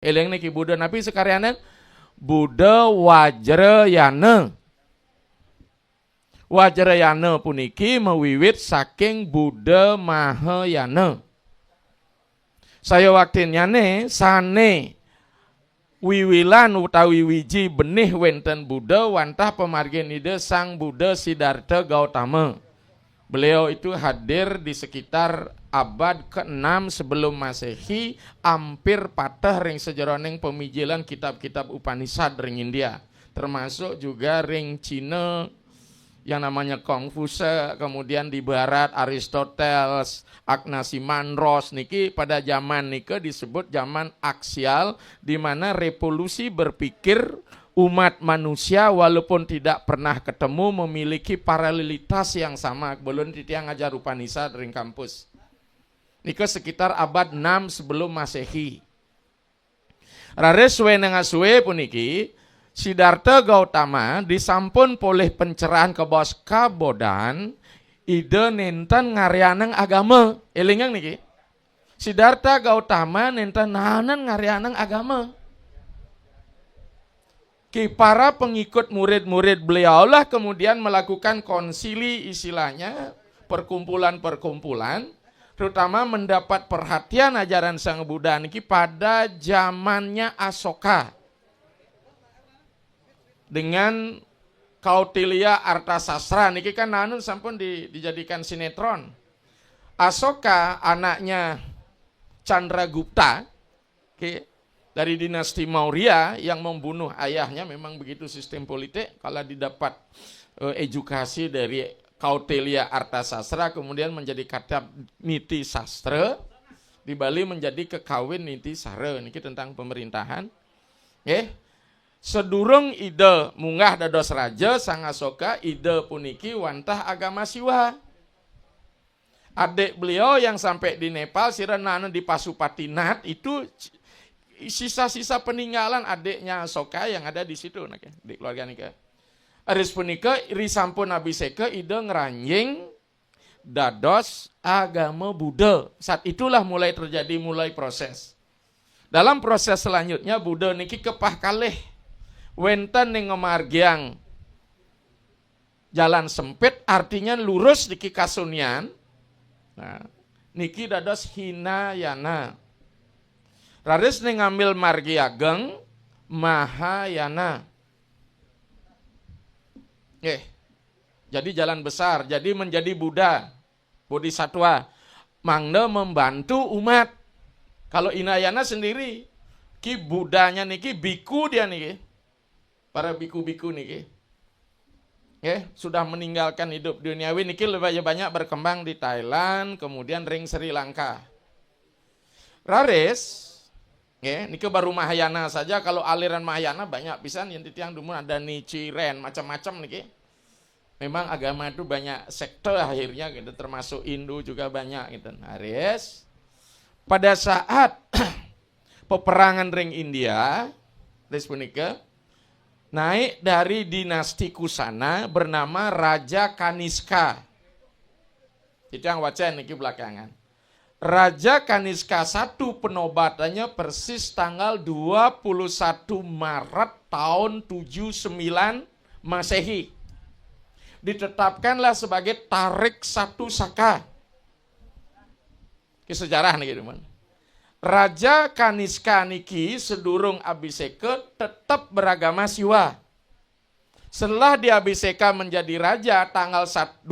Eling niki Buddha napi sekalianan Buddha Wajrayana. Wajrayana puniki mewiwit saking Buddha Mahayana. Saya waktinyane sane wiwilan utawi wiji benih wenten Buddha wantah pemarginida Sang Buddha Siddhartha Gautama. Beliau itu hadir di sekitar abad ke-6 sebelum Masehi, hampir patah ring sejeroning pemijilan kitab-kitab Upanishad ring India, termasuk juga ring Cina yang namanya Confucius, kemudian di barat Aristoteles, Anaximandros niki pada zaman niki disebut zaman aksial, di mana revolusi berpikir umat manusia walaupun tidak pernah ketemu memiliki paralelitas yang sama. Belum titiang ngajar Upanishad ring kampus. Niki sekitar abad 6 sebelum Masehi. Rares wenengaswe puniki Siddhartha Gautama disampun poleh pencerahan ke bos kabodan ide nenten ngaryanang agama. Elingang niki. Siddhartha Gautama nenten nahanan ngaryanang agama. Ki para pengikut murid-murid beliau lah kemudian melakukan konsili, istilahnya perkumpulan-perkumpulan, terutama mendapat perhatian ajaran Sang Buddha niki pada zamannya Asoka. Dengan Kautilya Artasastra niki kan nanun sampun dijadikan sinetron. Asoka anaknya Chandragupta dari dinasti Maurya yang membunuh ayahnya, memang begitu sistem politik. Kalau didapat edukasi dari Kautilya Artasastra kemudian menjadi kata niti sastra, di Bali menjadi kekawin niti sara niki tentang pemerintahan. Sedurung ide munggah dados raja Sang Asoka, ide puniki wantah agama Siwa. Adik beliau yang sampai di Nepal Siranana di Pasupatinat itu sisa-sisa peninggalan adiknya Asoka yang ada di situ di keluarga nika. Aris punika iri sampun abiseka ide ngeranjing dados agama Buddha. Saat itulah mulai proses. Dalam proses selanjutnya Buddha niki kepah kalih wenten ning ngamargiang jalan sempit, artinya lurus niki kasunyan. Nah, niki dados Hinayana. Raris ning ngambil margi ageng Mahayana. Jadi jalan besar, jadi menjadi Buddha, Bodhisatwa, mangda membantu umat. Kalau Hinayana sendiri, ki Buddhanya niki biku dia niki. Para biku-biku niki. Sudah meninggalkan hidup duniawi niki lebih banyak berkembang di Thailand, kemudian ring Sri Lanka. Raris, niki baru Mahayana saja. Kalau aliran Mahayana banyak pisan yang titiang dumun ada Nichiren, macam-macam niki. Memang agama itu banyak sekte akhirnya gitu, termasuk Hindu juga banyak gitu. Raris, pada saat peperangan ring India, res punika naik dari dinasti Kusana bernama Raja Kaniska. Itu yang wacan niki belakangan. Raja Kaniska satu penobatannya persis tanggal 21 Maret tahun 79 Masehi. Ditetapkanlah sebagai Tarik Satu Saka. Ke sejarah nih teman. Raja Kaniska niki sedurung abiseka tetap beragama Siwa. Setelah diabiseka menjadi raja tanggal 21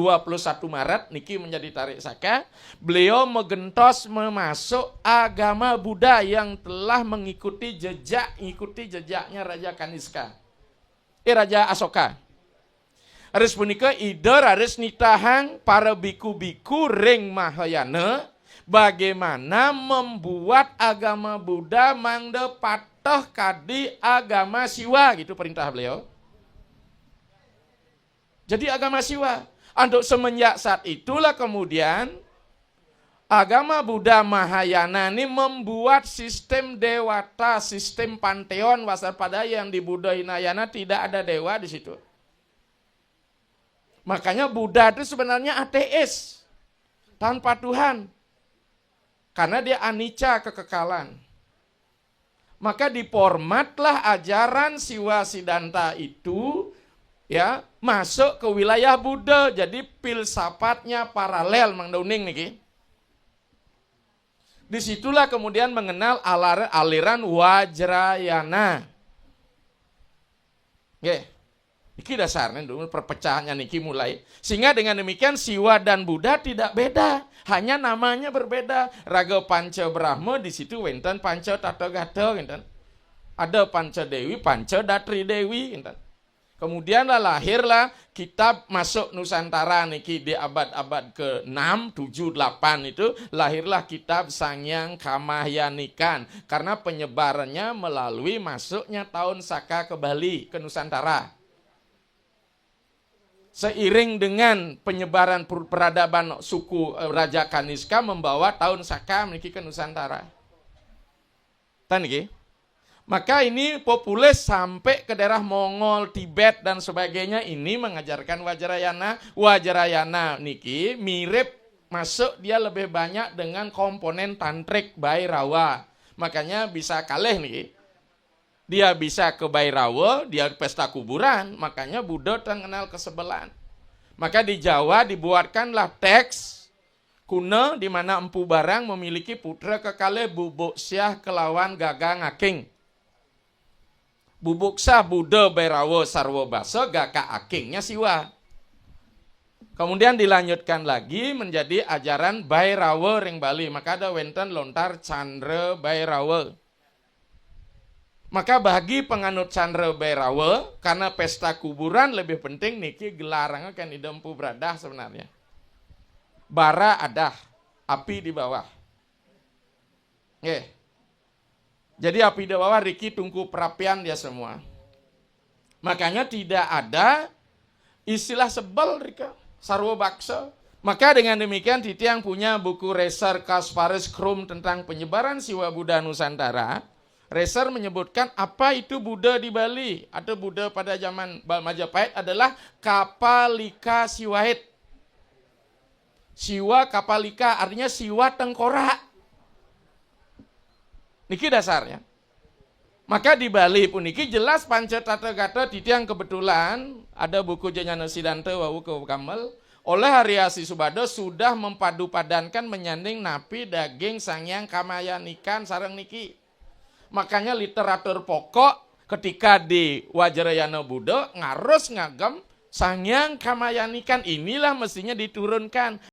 Maret niki menjadi Tarik Saka, beliau megentos memasuk agama Buddha yang telah mengikuti jejaknya Raja Kaniska. Raja Asoka. Aris punika ide raris nitahang para biku-biku ring Mahayana bagaimana membuat agama Buddha mangda patuh kadi agama Siwa, gitu perintah beliau. Jadi agama Siwa. Untuk semenjak saat itulah kemudian agama Buddha Mahayana ini membuat sistem dewata, sistem panteon, waspada yang di Buddha Hinayana tidak ada dewa di situ. Makanya Buddha itu sebenarnya ateis, tanpa Tuhan. Karena dia anicca, kekekalan. Maka diformatlah ajaran Siwa Siddhanta itu ya masuk ke wilayah Buddha. Jadi filsafatnya paralel Mang Dauning niki. Disitulah kemudian mengenal aliran Wajrayana. Oke. Iki dasarnya dulu perpecahannya niki mulai. Sehingga dengan demikian Siwa dan Buddha tidak beda, hanya namanya berbeda. Raga Panca Brahma di situ wenten Panca Tathagata gitu. Ada Panca Dewi, Panca Datri Dewi gitu. Kemudianlah lahirlah kitab masuk Nusantara niki di abad-abad ke-6, 7, 8 itu lahirlah kitab Sangyang Kamahyanikan karena penyebarannya melalui masuknya tahun Saka ke Bali, ke Nusantara. Seiring dengan penyebaran peradaban suku Raja Kaniska membawa tahun Saka niki ke Nusantara. Tan niki. Maka ini populer sampai ke daerah Mongol, Tibet dan sebagainya. Ini mengajarkan Wajrayana. Wajrayana niki mirip masuk dia lebih banyak dengan komponen tantrik Bhairawa. Makanya bisa kalih niki. Dia bisa ke Bhairawa, dia pesta kuburan. Makanya Buddha terkenal kesebelan. Maka di Jawa dibuatkanlah teks kuno di mana Empu Barang memiliki putra kekalih Bubuk Syah kelawan Gagang Aking. Bubuksa Buddha Bhairawa Sarwa Basa Gaka Akingnya Siwa. Kemudian dilanjutkan lagi menjadi ajaran Bhairawa ring Bali. Maka ada wenten lontar Candra Bhairawa. Maka bagi penganut Candra Bhairawa, karena pesta kuburan lebih penting niki gelarangnya kan di Empu Bradah sebenarnya. Bara ada, api di bawah. Oke. Jadi api di bawah Riki tungku perapian dia semua. Makanya tidak ada istilah sebel Rika, sarwa baksa. Maka dengan demikian Titi yang punya buku Reser Kasparis Krum tentang penyebaran Siwa Buddha Nusantara. Reser menyebutkan apa itu Buddha di Bali atau Buddha pada zaman Majapahit adalah Kapalika Siwahit. Siwa Kapalika artinya Siwa tengkorak. Niki dasarnya. Maka di Bali pun niki jelas Panca Tathagata Titi yang kebetulan ada buku Jnana Siddhanta Wawu ke Kamal oleh Haryasi Subado sudah mempadu-padankan menyanding napi daging Sangyang Kamayanikan sareng niki. Makanya literatur pokok ketika di Wajrayana Buddha ngarus ngagem Sangyang Kamayanikan inilah mestinya diturunkan.